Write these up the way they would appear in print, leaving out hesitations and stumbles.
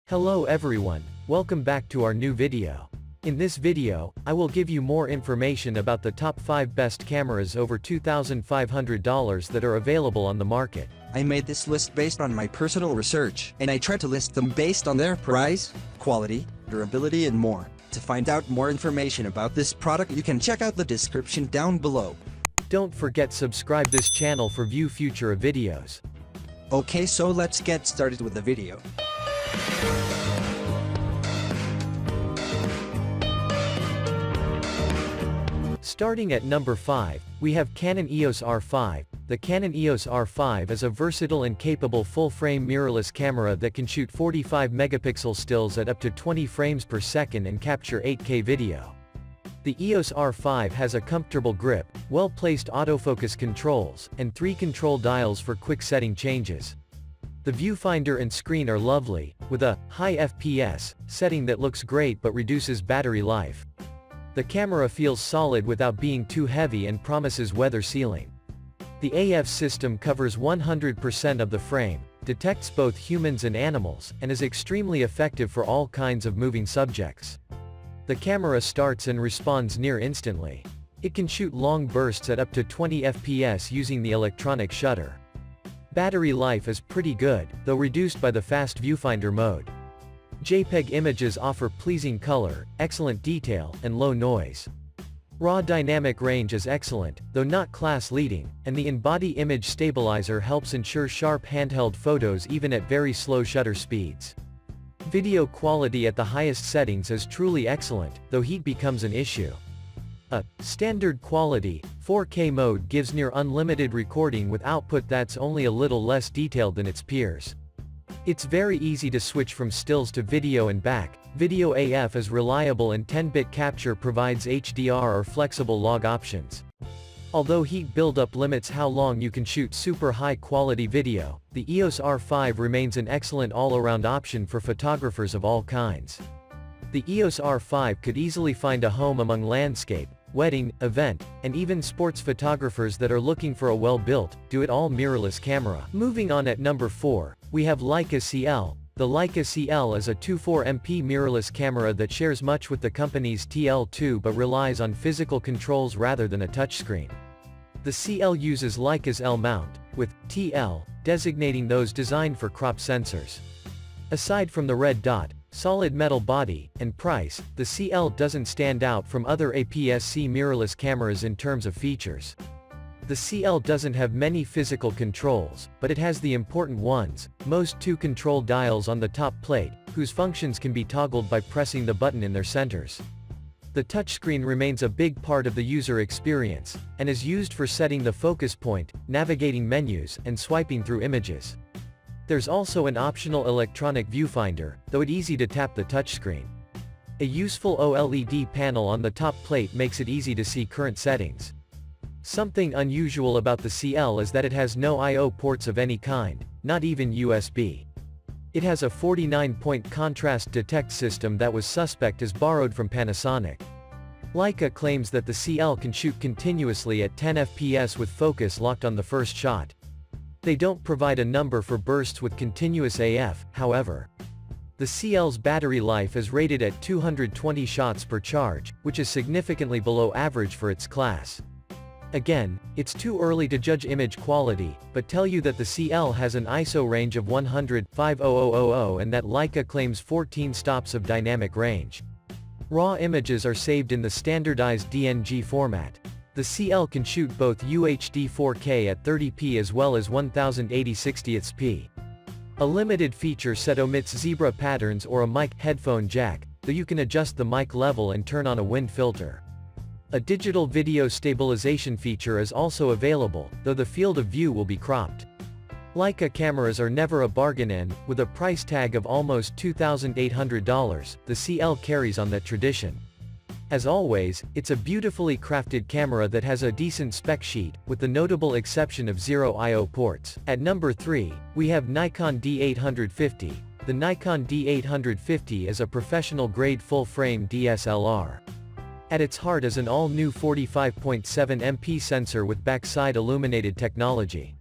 Hello everyone, welcome back to our new video. In this video, I will give you more information about the top 5 best cameras over $2,500 that are available on the market. I made this list based on my personal research, and I tried to list them based on their price, quality, durability and more. To find out more information about this product, you can check out the description down below. Don't forget subscribe this channel for view future videos. Okay, so let's get started with the video. Starting at number 5, we have Canon EOS R5. The Canon EOS R5 is a versatile and capable full-frame mirrorless camera that can shoot 45 megapixel stills at up to 20 frames per second and capture 8K video. The EOS R5 has a comfortable grip, well-placed autofocus controls, and 3 control dials for quick setting changes. The viewfinder and screen are lovely, with a high FPS setting that looks great but reduces battery life. The camera feels solid without being too heavy and promises weather sealing. The AF system covers 100% of the frame, detects both humans and animals, and is extremely effective for all kinds of moving subjects. The camera starts and responds near instantly. It can shoot long bursts at up to 20 FPS using the electronic shutter. Battery life is pretty good, though reduced by the fast viewfinder mode. JPEG images offer pleasing color, excellent detail, and low noise. Raw dynamic range is excellent, though not class-leading, and the in-body image stabilizer helps ensure sharp handheld photos even at very slow shutter speeds. Video quality at the highest settings is truly excellent, though heat becomes an issue. A standard quality 4K mode gives near unlimited recording with output that's only a little less detailed than its peers. It's very easy to switch from stills to video and back. Video AF is reliable and 10-bit capture provides HDR or flexible log options. Although heat buildup limits how long you can shoot super high-quality video, the EOS R5 remains an excellent all-around option for photographers of all kinds. The EOS R5 could easily find a home among landscape, wedding, event, and even sports photographers that are looking for a well-built, do-it-all mirrorless camera. Moving on at number 4, we have Leica CL. The Leica CL is a 24MP mirrorless camera that shares much with the company's TL2 but relies on physical controls rather than a touchscreen. The CL uses Leica's L mount, with TL designating those designed for crop sensors. Aside from the red dot, solid metal body, and price, the CL doesn't stand out from other APS-C mirrorless cameras in terms of features. The CL doesn't have many physical controls, but it has the important ones, most 2 control dials on the top plate, whose functions can be toggled by pressing the button in their centers. The touchscreen remains a big part of the user experience, and is used for setting the focus point, navigating menus, and swiping through images. There's also an optional electronic viewfinder, though it's easy to tap the touchscreen. A useful OLED panel on the top plate makes it easy to see current settings. Something unusual about the CL is that it has no I/O ports of any kind, not even USB. It has a 49-point contrast detect system that was suspect as borrowed from Panasonic. Leica claims that the CL can shoot continuously at 10 FPS with focus locked on the first shot. They don't provide a number for bursts with continuous AF, however. The CL's battery life is rated at 220 shots per charge, which is significantly below average for its class. Again, it's too early to judge image quality, but tell you that the CL has an ISO range of 100/50000 and that Leica claims 14 stops of dynamic range. Raw images are saved in the standardized DNG format. The CL can shoot both UHD 4K at 30p as well as 1080/60p. A limited feature set omits zebra patterns or a mic headphone jack, though you can adjust the mic level and turn on a wind filter. A digital video stabilization feature is also available, though the field of view will be cropped. Leica cameras are never a bargain and, with a price tag of almost $2,800, the CL carries on that tradition. As always, it's a beautifully crafted camera that has a decent spec sheet, with the notable exception of 0 I/O ports. At number 3, we have Nikon D850. The Nikon D850 is a professional-grade full-frame DSLR. At its heart is an all-new 45.7MP sensor with backside illuminated technology.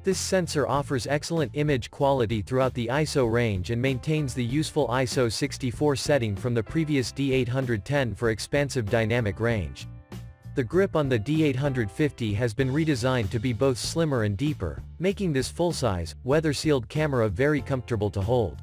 This sensor offers excellent image quality throughout the ISO range and maintains the useful ISO 64 setting from the previous D810 for expansive dynamic range. The grip on the D850 has been redesigned to be both slimmer and deeper, making this full-size, weather-sealed camera very comfortable to hold.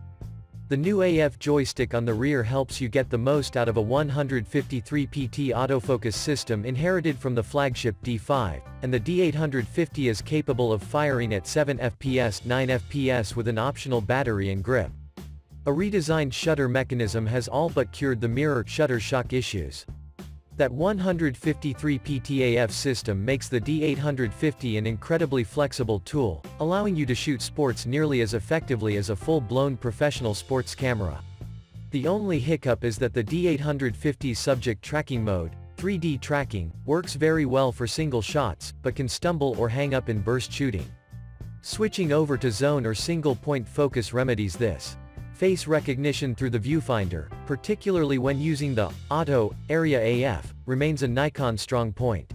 The new AF joystick on the rear helps you get the most out of a 153 PT autofocus system inherited from the flagship D5, and the D850 is capable of firing at 7 fps 9 fps with an optional battery and grip. A redesigned shutter mechanism has all but cured the mirror shutter shock issues. That 153 PTAF system makes the D850 an incredibly flexible tool, allowing you to shoot sports nearly as effectively as a full-blown professional sports camera. The only hiccup is that the D850's subject tracking mode, 3D tracking, works very well for single shots, but can stumble or hang up in burst shooting. Switching over to zone or single-point focus remedies this. Face recognition through the viewfinder, particularly when using the Auto Area AF, remains a Nikon strong point.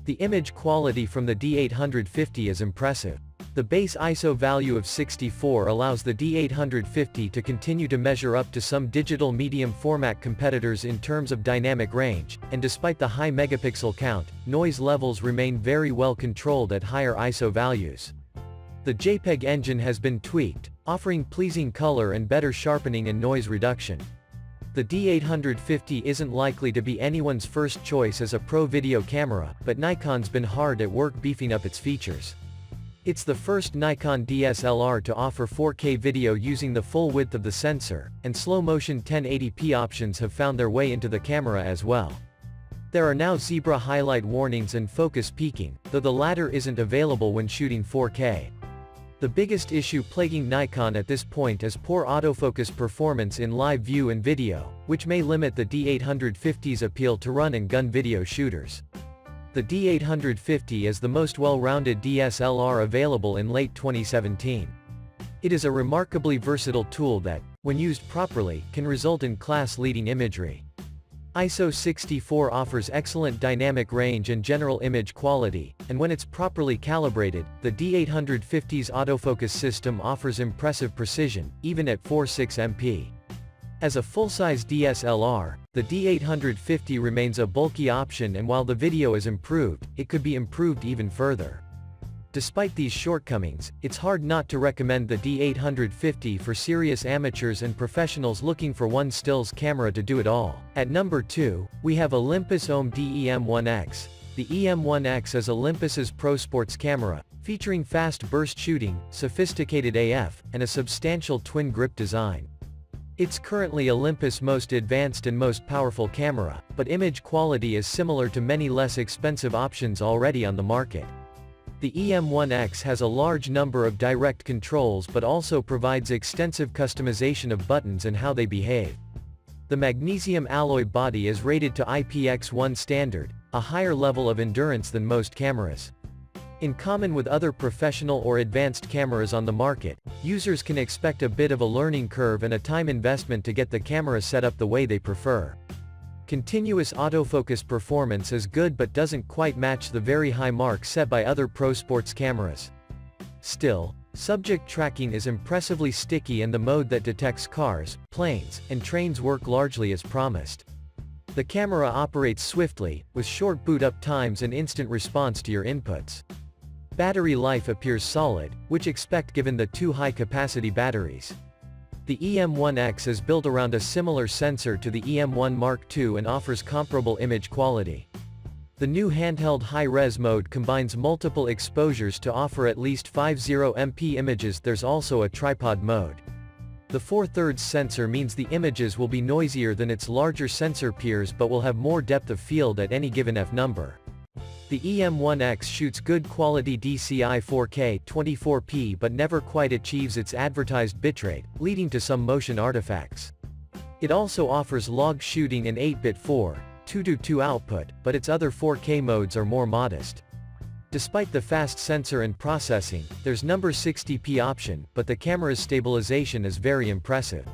The image quality from the D850 is impressive. The base ISO value of 64 allows the D850 to continue to measure up to some digital medium format competitors in terms of dynamic range, and despite the high megapixel count, noise levels remain very well controlled at higher ISO values. The JPEG engine has been tweaked, offering pleasing color and better sharpening and noise reduction. The D850 isn't likely to be anyone's first choice as a pro video camera, but Nikon's been hard at work beefing up its features. It's the first Nikon DSLR to offer 4K video using the full width of the sensor, and slow-motion 1080p options have found their way into the camera as well. There are now zebra highlight warnings and focus peaking, though the latter isn't available when shooting 4K. The biggest issue plaguing Nikon at this point is poor autofocus performance in live view and video, which may limit the D850's appeal to run and gun video shooters. The D850 is the most well-rounded DSLR available in late 2017. It is a remarkably versatile tool that, when used properly, can result in class-leading imagery. ISO 64 offers excellent dynamic range and general image quality, and when it's properly calibrated, the D850's autofocus system offers impressive precision, even at 4.6 MP. As a full-size DSLR, the D850 remains a bulky option, and while the video is improved, it could be improved even further. Despite these shortcomings, it's hard not to recommend the D850 for serious amateurs and professionals looking for one stills camera to do it all. At number 2, we have Olympus OM-D EM1X. The EM1X is Olympus's pro sports camera, featuring fast burst shooting, sophisticated AF, and a substantial twin grip design. It's currently Olympus' most advanced and most powerful camera, but image quality is similar to many less expensive options already on the market. The EM1X has a large number of direct controls but also provides extensive customization of buttons and how they behave. The magnesium alloy body is rated to IPX1 standard, a higher level of endurance than most cameras. In common with other professional or advanced cameras on the market, users can expect a bit of a learning curve and a time investment to get the camera set up the way they prefer. Continuous autofocus performance is good but doesn't quite match the very high mark set by other pro sports cameras. Still, subject tracking is impressively sticky and the mode that detects cars, planes, and trains work largely as promised. The camera operates swiftly, with short boot-up times and instant response to your inputs. Battery life appears solid, which expect given the two high-capacity batteries. The EM1X is built around a similar sensor to the EM1 Mark II and offers comparable image quality. The new handheld high-res mode combines multiple exposures to offer at least 50MP images. There's also a tripod mode. The 4/3 sensor means the images will be noisier than its larger sensor peers but will have more depth of field at any given f-number. The EM1X shoots good quality DCI 4K 24p but never quite achieves its advertised bitrate, leading to some motion artifacts. It also offers log shooting in 8-bit 4:2:2 output, but its other 4K modes are more modest. Despite the fast sensor and processing, there's number 60p option, but the camera's stabilization is very impressive.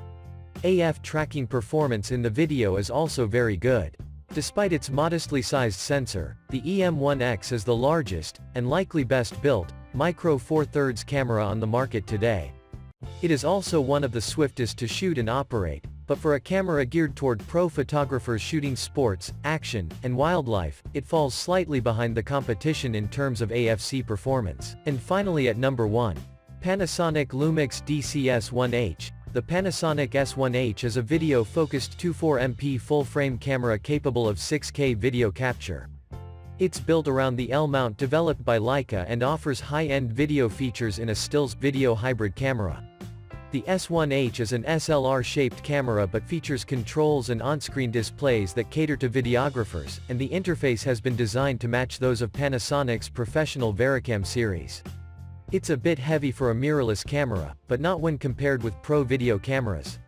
AF tracking performance in the video is also very good. Despite its modestly sized sensor, the EM1X is the largest, and likely best built, Micro Four Thirds camera on the market today. It is also one of the swiftest to shoot and operate, but for a camera geared toward pro photographers shooting sports, action, and wildlife, it falls slightly behind the competition in terms of AFC performance. And finally at number 1. Panasonic Lumix DCS-1H. The Panasonic S1H is a video-focused 24MP full-frame camera capable of 6K video capture. It's built around the L-mount developed by Leica and offers high-end video features in a stills video hybrid camera. The S1H is an SLR-shaped camera but features controls and on-screen displays that cater to videographers, and the interface has been designed to match those of Panasonic's professional VariCam series. It's a bit heavy for a mirrorless camera, but not when compared with pro video cameras.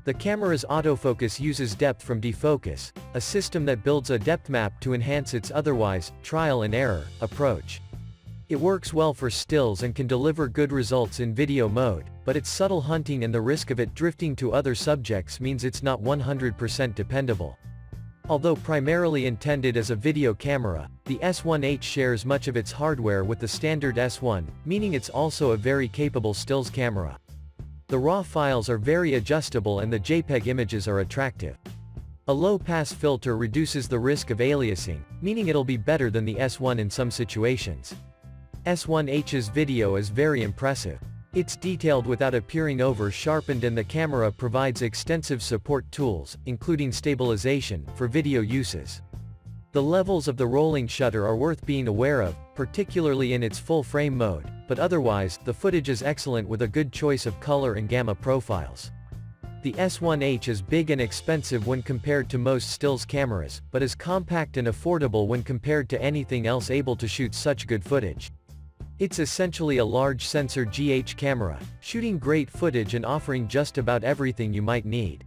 The camera's autofocus uses depth from defocus, a system that builds a depth map to enhance its otherwise trial and error approach. It works well for stills and can deliver good results in video mode, but its subtle hunting and the risk of it drifting to other subjects means it's not 100% dependable. Although primarily intended as a video camera, the S1H shares much of its hardware with the standard S1, meaning it's also a very capable stills camera. The RAW files are very adjustable and the JPEG images are attractive. A low-pass filter reduces the risk of aliasing, meaning it'll be better than the S1 in some situations. S1H's video is very impressive. It's detailed without appearing over-sharpened and the camera provides extensive support tools, including stabilization, for video uses. The levels of the rolling shutter are worth being aware of, particularly in its full-frame mode, but otherwise, the footage is excellent with a good choice of color and gamma profiles. The S1H is big and expensive when compared to most stills cameras, but is compact and affordable when compared to anything else able to shoot such good footage. It's essentially a large sensor GH camera, shooting great footage and offering just about everything you might need.